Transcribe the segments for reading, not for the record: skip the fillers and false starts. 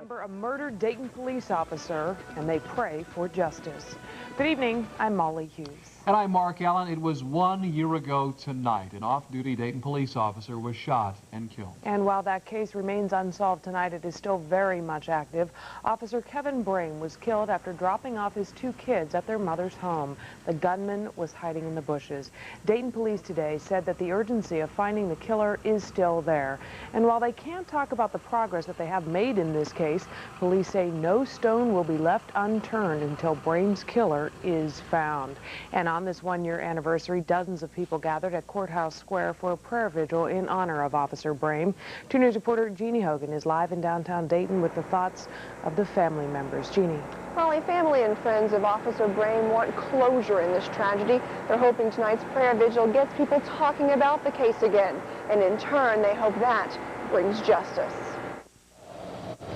remember a murdered Dayton police officer, and they pray for justice. Good evening, I'm Molly Hughes. And I'm Mark Allen. It was 1 year ago tonight. An off-duty Dayton police officer was shot and killed. And while that case remains unsolved tonight, it is still very much active. Officer Kevin Brame was killed after dropping off his 2 kids at their mother's home. The gunman was hiding in the bushes. Dayton police today said that the urgency of finding the killer is still there. And while they can't talk about the progress that they have made in this case, police say no stone will be left unturned until Brame's killer is found. And on this 1-year anniversary, dozens of people gathered at Courthouse Square for a prayer vigil in honor of Officer Brame. 2 News reporter Jeannie Hogan is live in downtown Dayton with the thoughts of the family members. Jeannie. Molly, family and friends of Officer Brame want closure in this tragedy. They're hoping tonight's prayer vigil gets people talking about the case again. And in turn, they hope that brings justice.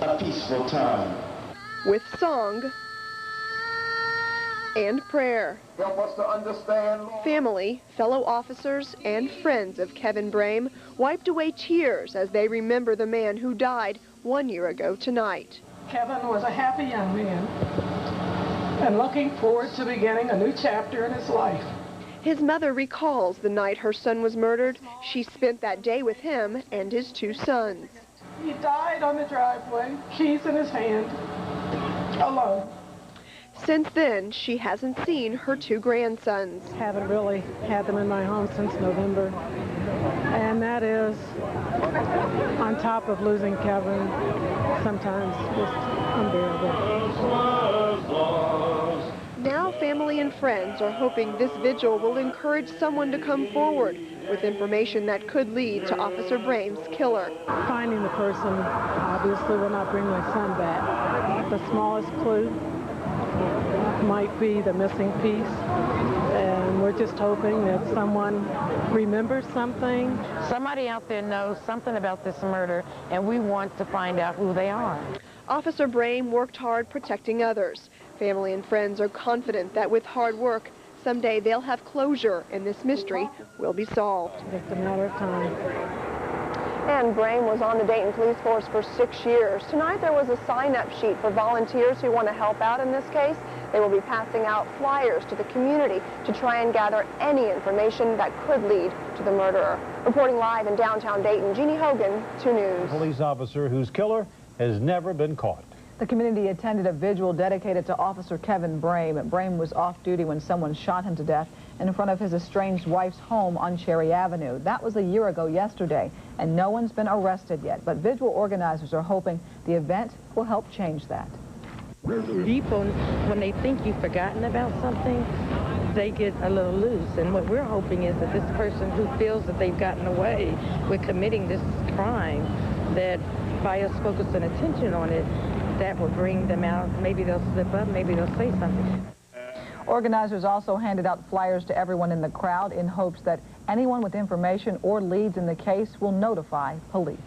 A peaceful time. With song and prayer. Help us to understand, Lord. Family, fellow officers, and friends of Kevin Brame wiped away tears as they remember the man who died 1 year ago tonight. Kevin was a happy young man and looking forward to beginning a new chapter in his life. His mother recalls the night her son was murdered. She spent that day with him and his 2 sons. He died on the driveway, keys in his hand, alone. Since then, she hasn't seen her 2 grandsons. Haven't really had them in my home since November. And that is, on top of losing Kevin, sometimes just unbearable. Now family and friends are hoping this vigil will encourage someone to come forward with information that could lead to Officer Brame's killer. Finding the person obviously will not bring my son back. The smallest clue might be the missing piece, and we're just hoping that someone remembers something. Somebody out there knows something about this murder, and we want to find out who they are. Officer Brame worked hard protecting others. Family and friends are confident that with hard work, someday they'll have closure and this mystery will be solved. Just a matter of time. And Brame was on the Dayton Police Force for 6 years. Tonight there was a sign-up sheet for volunteers who want to help out in this case. They will be passing out flyers to the community to try and gather any information that could lead to the murderer. Reporting live in downtown Dayton, Jeannie Hogan, 2 News. A police officer whose killer has never been caught. The community attended a vigil dedicated to Officer Kevin Brame. Brame was off duty when someone shot him to death in front of his estranged wife's home on Cherry Avenue. That was a year ago yesterday, and no one's been arrested yet. But vigil organizers are hoping the event will help change that. People, when they think you've forgotten about something, they get a little loose. And what we're hoping is that this person who feels that they've gotten away with committing this crime, that by us focusing attention on it, that will bring them out. Maybe they'll slip up, maybe they'll say something. Organizers also handed out flyers to everyone in the crowd in hopes that anyone with information or leads in the case will notify police.